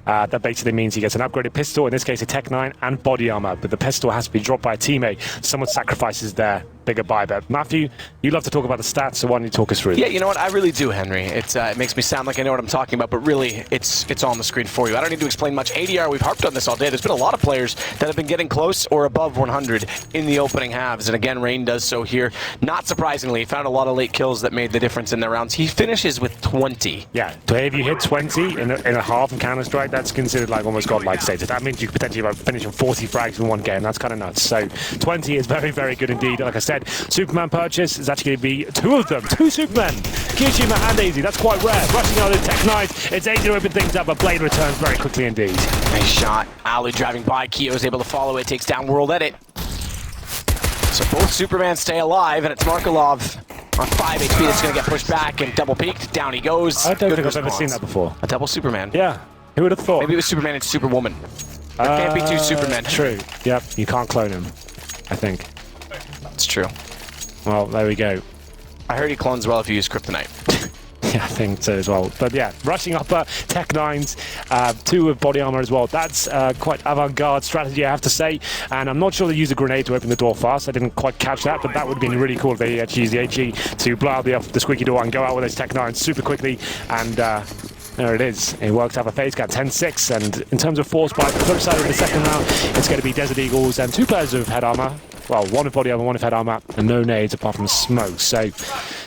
That basically means he gets an upgraded pistol, in this case a Tech 9, and body armor. But the pistol has to be dropped by a teammate. Someone sacrifices their bigger buy bet. Matthew, you love to talk about the stats, so why don't you talk us through? Yeah, you know what? I really do, Henry. It makes me sound like I know what I'm talking about, but really, it's on the screen for you. I don't need to explain much. ADR, we've harped on this all day. There's been a lot of players that have been getting close or above 100 in the opening halves, and again, Rain does so here. Not surprisingly, he found a lot of late kills that made the difference in their rounds. He finishes with 20. Yeah, if you hit 20 in a half in Counter-Strike, that's considered like almost godlike status. That means you could potentially like finish on 40 frags in one game. That's kind of nuts. So 20 is very, very good indeed. Like I said, Superman purchase is actually going to be 2 of them. 2 Supermen. Kyoshima and AZ. That's quite rare. Rushing out of the Tech 9s. It's AZ to open things up, but Blade returns very quickly indeed. Nice shot. Alu driving by. Kyo is able to follow it. Takes down World Edit. So both Superman stay alive, and it's Markelov on 5 HP that's going to get pushed back and double peeked. Down he goes. I don't think I've ever seen that before. A double Superman. Yeah. Who would have thought? Maybe it was Superman and Superwoman. There can't be 2 Supermen. True. Yep. You can't clone him, I think. It's true. Well, there we go. I heard he clones well if you use Kryptonite. Yeah, I think so as well. But yeah, rushing up Tech 9s, 2 with body armor as well. That's quite avant-garde strategy, I have to say. And I'm not sure they use a grenade to open the door fast. I didn't quite catch that, but that would have been really cool if they actually used the HE to blow out the squeaky door and go out with those Tech 9s super quickly. And there it is. It works out for FaZe, got 10-6. And in terms of force by the flip side of the second round, it's going to be Desert Eagles and 2 players with head armor. Well, 1 with body armor, 1 with head armor, and no nades apart from smoke. So,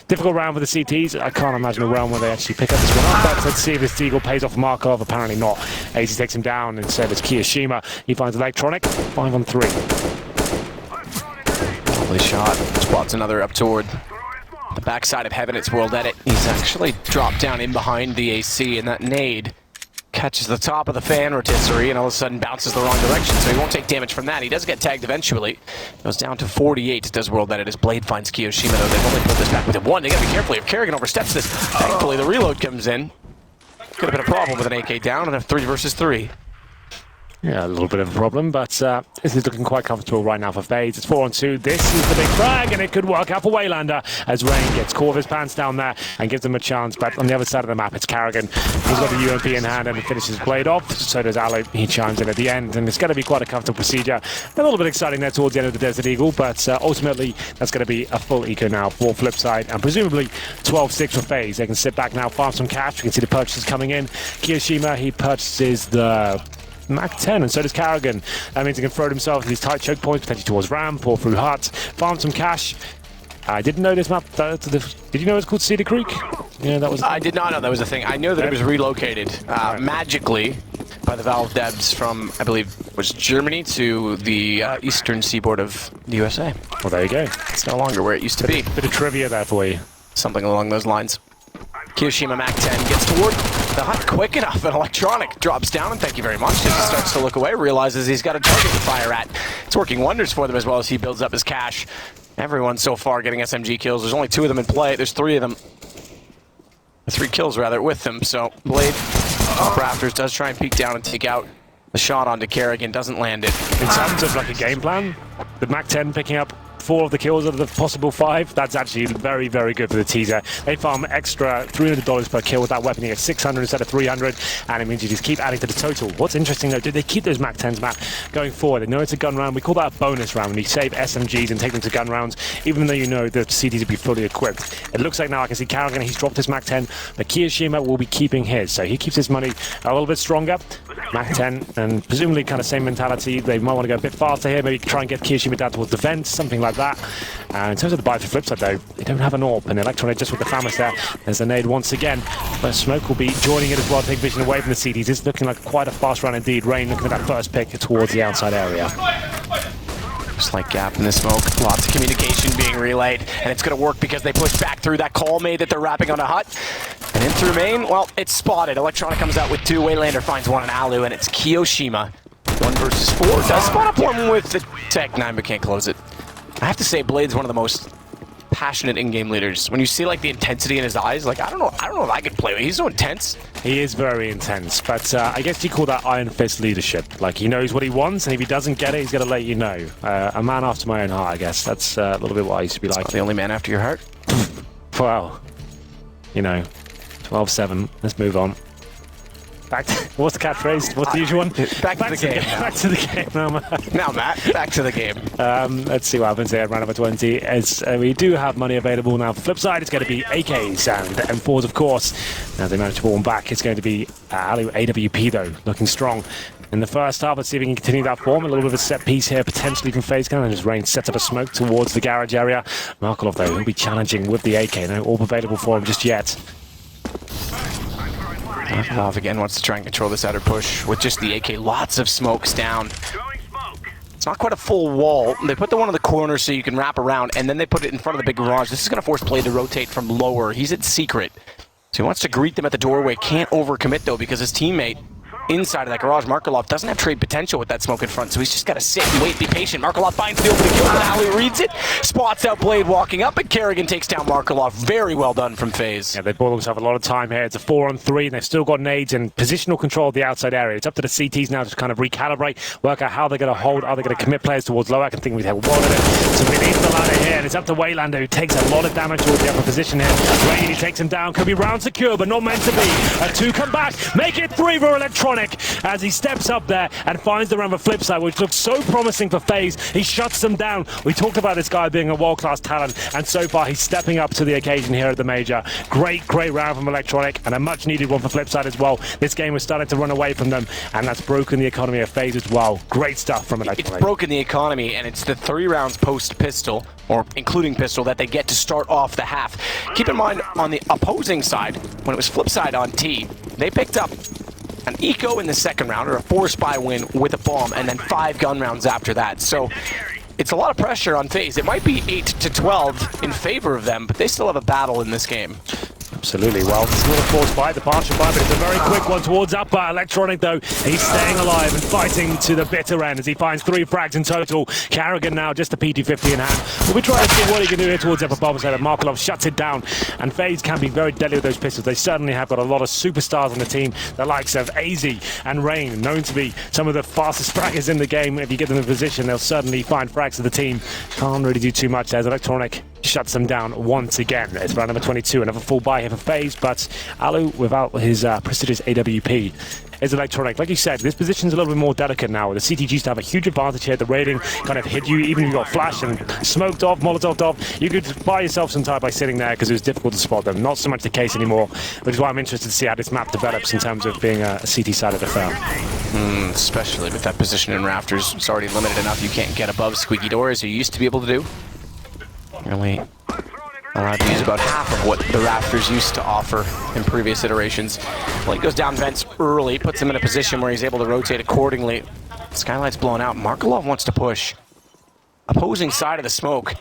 difficult round for the CTs. I can't imagine a round where they actually pick up this one up. But let's see if this Eagle pays off Markov. Apparently not. AZ takes him down. Instead, it's Kyoshima. He finds Electronic. 5 on 3. Lovely shot. Spots another up toward the backside of Heaven. It's World Edit. He's actually dropped down in behind the AC, and that nade catches the top of the fan rotisserie and all of a sudden bounces the wrong direction, so he won't take damage from that. He does get tagged eventually. Goes down to 48, does World Edit. His blade finds Kyoshima, though. They've only pulled this back with him 1. They gotta be careful if Kerrigan oversteps this. Thankfully, the reload comes in. Could have been a problem with an AK down and a 3 versus 3. Yeah, a little bit of a problem, but this is looking quite comfortable right now for FaZe. It's 4 on 2. This is the big frag, and it could work out for Waylander as Rain gets caught with his pants down there and gives them a chance. But on the other side of the map, it's Kerrigan. He's got the UMP in hand and he finishes Blade off. So does Alu. He chimes in at the end, and it's going to be quite a comfortable procedure. A little bit exciting there towards the end of the Desert Eagle, but ultimately, that's going to be a full eco now for Flipside, and presumably 12-6 for FaZe. They can sit back now, farm some cash. We can see the purchases coming in. Kyoshima, he purchases the Mac 10, and so does Kerrigan. That means he can throw himself in these tight choke points, potentially towards ramp or through hut, farm some cash. I didn't know this map. Did you know it's called Cedar Creek? Yeah, that was. I did not know that was a thing. I knew that it was relocated magically by the Valve devs from, I believe, was Germany to the eastern seaboard of the USA. Well, there you go. It's no longer where it used to be. Bit of trivia there for you. Something along those lines. Kyoshima Mac 10 gets toward the hut quick enough, and Electronic drops down, and thank you very much. As he starts to look away, realizes he's got a target to fire at. It's working wonders for them as well as he builds up his cash. Everyone so far getting SMG kills. There's only 2 of them in play. There's 3 of them. 3 kills, rather, with them. So, Blade, Rafters does try and peek down and take out the shot onto Kerrigan. Doesn't land it. In terms of like a game plan, the Mac 10 picking up 4 of the kills out of the possible 5. That's actually very, very good for the teaser. They farm extra $300 per kill with that weapon. You get 600 instead of 300, and it means you just keep adding to the total. What's interesting though, did they keep those MAC-10s, Matt, going forward? They know it's a gun round. We call that a bonus round when you save SMGs and take them to gun rounds, even though you know the CTs will be fully equipped. It looks like now I can see Carrigan, he's dropped his MAC-10, but Kiyoshima will be keeping his, so he keeps his money a little bit stronger. MAC-10, and presumably kind of same mentality. They might want to go a bit faster here, maybe try and get Kiyoshima down towards the vent, something like that. In terms of the buy for Flipside though, they don't have an AWP, and Electronic just with the Famous there. There's a nade once again, but Smoke will be joining it as well, take vision away from the CDs. It's looking like quite a fast run indeed. Rain looking at that first pick towards the outside area. Slight gap in the smoke, lots of communication being relayed, and it's going to work because they push back through that call made that they're wrapping on a hut. And in through main, well, it's spotted. Electronic comes out with 2, Waylander finds 1 on Alu, and it's Kiyoshima. 1 versus 4, does spot up 1 with the Tech 9, but can't close it. I have to say, Blade's one of the most passionate in-game leaders. When you see like the intensity in his eyes, like I don't know if I could play with him. He's so intense. He is very intense, but I guess you call that Iron Fist leadership. Like, he knows what he wants, and if he doesn't get it, he's going to let you know. A man after my own heart, I guess. That's a little bit what I used to be like. Not the only man after your heart? Well, you know, 12-7. Let's move on. Back to, what's the catchphrase? What's the usual one? Back to the game. Back to the game. Now, Matt, back to the game. Let's see what happens here at round number 20. As we do have money available now. For Flipside, it's going to be AKs and M4s, of course. Now they manage to pull one back. It's going to be AWP, though, looking strong. In the first half, let's see if we can continue that form. A little bit of a set piece here, potentially from FaZe. And as Rain sets up a smoke towards the garage area. Markelov, though, will be challenging with the AK. No AWP available for him just yet. Markelov again wants to try and control this outer push with just the AK. Lots of smokes down. It's not quite a full wall. They put the one in the corner so you can wrap around, and then they put it in front of the big garage. This is going to force Blade to rotate from lower. He's at secret. So he wants to greet them at the doorway. Can't overcommit, though, because his teammate inside of that garage, Markelov, doesn't have trade potential with that smoke in front, so he's just got to sit and wait, be patient. Markelov finds the opening kill, but Ali reads it, spots out Blade walking up, and Kerrigan takes down Markelov. Very well done from FaZe. Yeah, they bought themselves a lot of time here. It's a 4-on-3, and they've still got nades and positional control of the outside area. It's up to the CTs now to kind of recalibrate, work out how they're going to hold, are they going to commit players towards low? I can think we have one of it. So beneath the ladder here, and it's up to Waylander, who takes a lot of damage towards the upper position here. Rain, he takes him down, could be round secure, but not meant to be. A 2 come back, make it 3 for Electronic, as he steps up there and finds the round of Flipside, which looks so promising for FaZe. He shuts them down. We talked about this guy being a world-class talent, and so far he's stepping up to the occasion here at the Major. Great round from Electronic, and a much-needed one for Flipside as well. This game was starting to run away from them, and that's broken the economy of FaZe as well. Great stuff from Electronic. It's broken the economy, and it's the 3 rounds post-pistol, or including pistol, that they get to start off the half. Keep in mind, on the opposing side, when it was Flipside on T, they picked up an eco in the second round, or a 4-spy win with a bomb, and then 5 gun rounds after that. So it's a lot of pressure on FaZe. It might be 8-12 in favor of them, but they still have a battle in this game. Absolutely. Well, it's not a forced fight, the partial fight, but it's a very quick one towards upper. Electronic, though, he's staying alive and fighting to the bitter end as he finds 3 frags in total. Carrigan now just a PT-50 in hand. We'll be trying to see what he can do here towards upper bomb side. Markelov shuts it down, and FaZe can be very deadly with those pistols. They certainly have got a lot of superstars on the team, the likes of AZ and Rain, known to be some of the fastest fraggers in the game. If you get them in position, they'll certainly find frags to the team. Can't really do too much. There's Electronic shuts them down once again. It's round number 22. Another full buy here for FaZe, but Alu, without his prestigious AWP, is Electronic. Like you said, this position's a little bit more delicate now. The CTG used to have a huge advantage here. The raiding kind of hid you, even if you got flashed and smoked off, molotoved off. You could buy yourself some time by sitting there because it was difficult to spot them. Not so much the case anymore, which is why I'm interested to see how this map develops in terms of being a CT side of the firm. Especially with that position in rafters. It's already limited enough. You can't get above squeaky doors you used to be able to do. Really allowed to use about half of what the rafters used to offer in previous iterations. Well, he goes down vents early, puts him in a position where he's able to rotate accordingly. Skylight's blown out. Markelov wants to push. Opposing side of the smoke.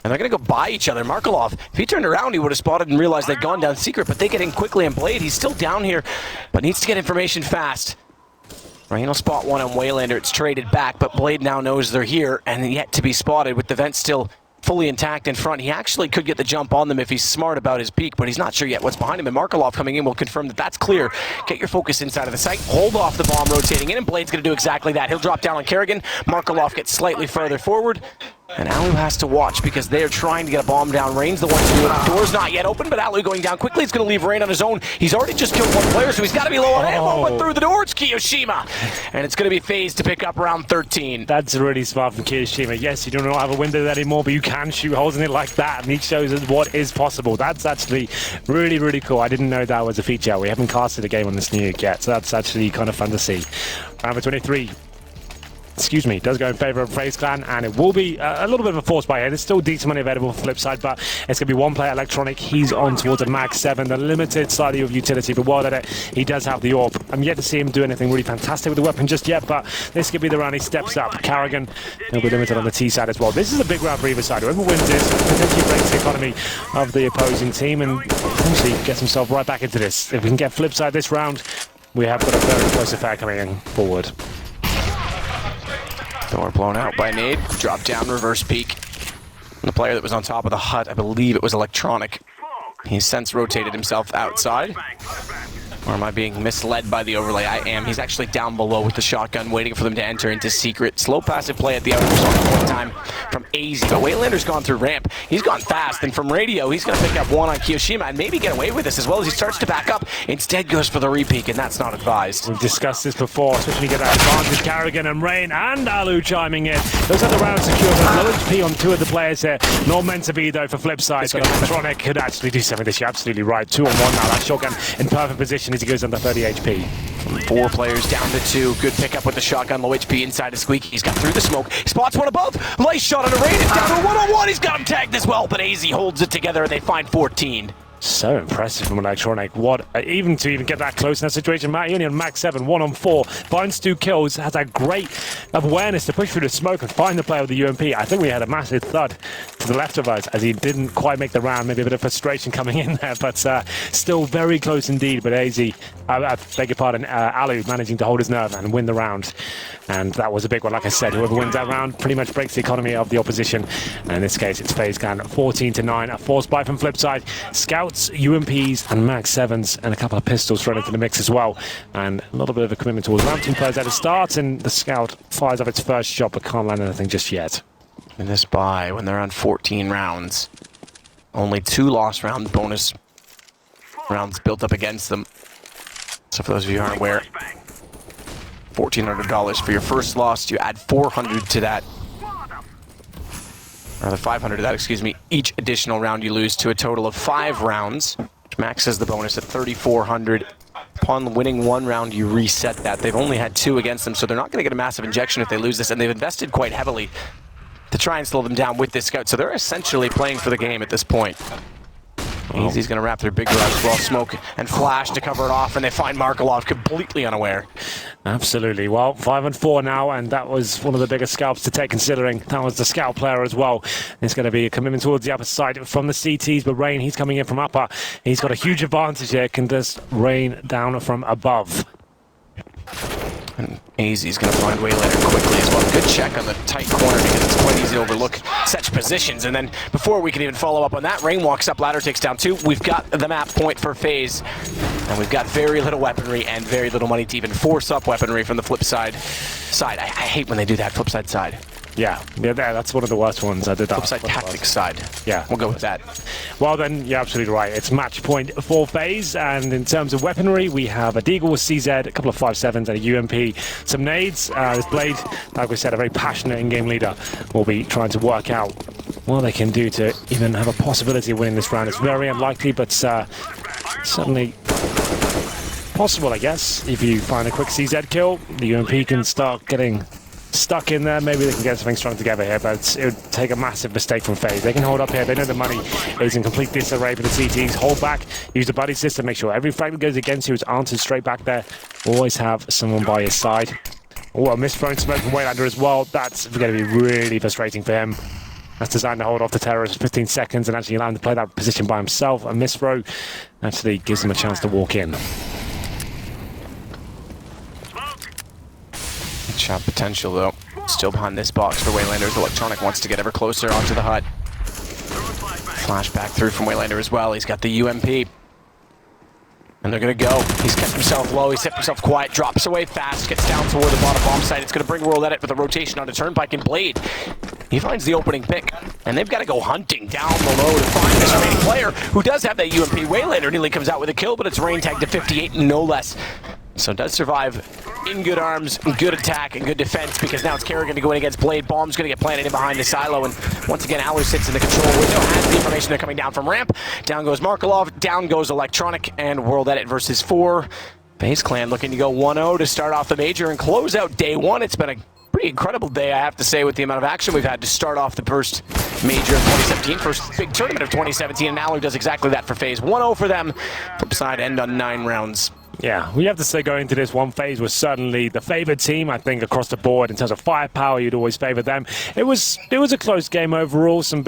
And they're going to go by each other. Markelov, if he turned around, he would have spotted and realized they'd gone down secret, but they get in quickly, and Blade, he's still down here, but needs to get information fast. Rain will spot one on Waylander. It's traded back, but Blade now knows they're here and yet to be spotted with the vent still fully intact in front. He actually could get the jump on them if he's smart about his peak, but he's not sure yet what's behind him, and Markelov coming in will confirm that that's clear. Get your focus inside of the site, hold off the bomb rotating in, and Blade's going to do exactly that. He'll drop down on Kerrigan. Markelov gets slightly further forward, And Alu has to watch because they're trying to get a bomb down. Rain's the one to do it. The door's not yet open, but Alu going down quickly. It's going to leave Rain on his own. He's already just killed one player, so he's got to be low on ammo. But through the door, it's Kiyoshima. And it's going to be FaZe to pick up round 13. That's really smart from Kiyoshima. Yes, you don't have a window there anymore, but you can shoot holes in it like that, and he shows us what is possible. That's actually really, really cool. I didn't know that was a feature. We haven't casted a game on this new yet, so that's actually kind of fun to see. Round 23. Does go in favor of FaZe Clan, and it will be a little bit of a force buy here. There's still decent money available for Flipside, but it's going to be one player, Electronic. He's on towards a Max 7, the limited slightly of utility, but while at it, he does have the AWP. I'm yet to see him do anything really fantastic with the weapon just yet, but this could be the round he steps up. Carrigan, he'll be limited on the T side as well. This is a big round for either side. Whoever wins this potentially breaks the economy of the opposing team and potentially gets himself right back into this. If we can get Flipside this round, we have got a very close affair coming forward. Door blown out by Nade. Drop down, reverse peek. And the player that was on top of the hut, I believe it was Electronic. He's since rotated himself outside. Or am I being misled by the overlay? I am. He's actually down below with the shotgun, waiting for them to enter into secret. Slow passive play at the outer zone one time from AZ. But Waylander's gone through ramp. He's gone fast, and from radio, he's going to pick up one on Kiyoshima and maybe get away with this as well as he starts to back up. Instead goes for the repeak, and that's not advised. We've discussed this before, especially when you get that advantage. Carrigan and Rain and Alu chiming in. Looks like the round secure, but low HP on two of the players here. Not meant to be, though, for Flipside. So Electronic could actually do something this year. Absolutely right. 2-on-1 now. That shotgun in perfect position as he goes under 30 HP. From 4 players down to 2. Good pickup with the shotgun. Low HP inside of Squeaky. He's got through the smoke. Spots one above. Nice shot on a Rain. It's down to 1-on-1. He's got him tagged as well, but AZ holds it together and they find 14. So impressive from Electronic. What, even to get that close in that situation. Matt Uni on Max 7, 1-on-4. Finds 2 kills. Has a great awareness to push through the smoke and find the player with the UMP. I think we had a massive thud to the left of us as he didn't quite make the round. Maybe a bit of frustration coming in there, but still very close indeed. But AZ, I beg your pardon, Alu managing to hold his nerve and win the round. And that was a big one. Like I said, whoever wins that round pretty much breaks the economy of the opposition. And in this case, it's FaZe Clan 14-9. A force buy from Flipside. Scouts, UMPs, and Max 7s, and a couple of pistols thrown into the mix as well. And a little bit of a commitment towards round 2 players at the start. And the Scout fires off its first shot, but can't land anything just yet. In this buy, when they're on 14 rounds, only 2 lost round bonus rounds built up against them. So for those of you who aren't aware, $1,400 for your first loss. You add 400 to that, or the 500 to that, excuse me. Each additional round you lose to a total of 5 rounds, which maxes the bonus at 3,400. Upon winning 1 round, you reset that. They've only had 2 against them, so they're not going to get a massive injection if they lose this, and they've invested quite heavily to try and slow them down with this scout. So they're essentially playing for the game at this point. He's going to wrap their big garage as well, smoke and flash to cover it off, and they find Markelov completely unaware. Absolutely. Well, 5-4 now, and that was one of the biggest scalps to take, considering that was the scout player as well. It's going to be a commitment towards the upper side from the CTs, but Rain, he's coming in from upper. He's got a huge advantage here, can just rain down from above. And AZ's going to find Waylander quickly as well. Good check on the tight corner because it's quite easy to overlook such positions. And then before we can even follow up on that, Rain walks up, ladder takes down 2. We've got the map point for FaZe. And we've got very little weaponry and very little money to even force up weaponry from the flip side. I hate when they do that, flip side. Yeah, that's one of the worst ones. I did that. Flipside tactics side. Yeah. We'll go with that. Well then, you're absolutely right. It's match point for FaZe, and in terms of weaponry, we have a Deagle with CZ, a couple of 5.7s and a UMP, some nades. This Blade, like we said, a very passionate in-game leader, will be trying to work out what they can do to even have a possibility of winning this round. It's very unlikely, but certainly possible, I guess. If you find a quick CZ kill, the UMP can start getting stuck in there. Maybe they can get something strung together here, but it would take a massive mistake from FaZe. They can hold up here. They know the money is in complete disarray for the CTs. Hold back, use the buddy system, make sure every frag that goes against you is answered straight back there. Always have someone by your side. Oh, a misthrown smoke from Waylander as well. That's going to be really frustrating for him. That's designed to hold off the terrorists for 15 seconds and actually allow him to play that position by himself. A misthrow actually gives him a chance to walk in. Shot potential though. Still behind this box for Waylander's. Electronic wants to get ever closer onto the hut. Flashback through from Waylander as well. He's got the UMP. And they're going to go. He's kept himself low. He's kept himself quiet. Drops away fast. Gets down toward the bottom bomb site. It's going to bring World Edit with a rotation on a Turnpike and Blade. He finds the opening pick, and they've got to go hunting down below to find this remaining player who does have that UMP. Waylander nearly comes out with a kill, but it's rain tagged to 58, no less. So does survive in good arms, good attack, and good defense, because now it's Kerrigan to go in against Blade. Bomb's going to get planted in behind the silo, and once again, Alu sits in the control window, has the information they're coming down from ramp. Down goes Markelov, down goes Electronic, and World Edit versus 4. FaZe Clan looking to go 1-0 to start off the major and close out day one. It's been a pretty incredible day, I have to say, with the amount of action we've had to start off the first major of 2017, first big tournament of 2017, and Alu does exactly that for FaZe. 1-0 for them. Flip side end on 9 rounds. Yeah, we have to say going into this one, FaZe was certainly the favored team, I think, across the board. In terms of firepower, you'd always favor them. It was a close game overall. Some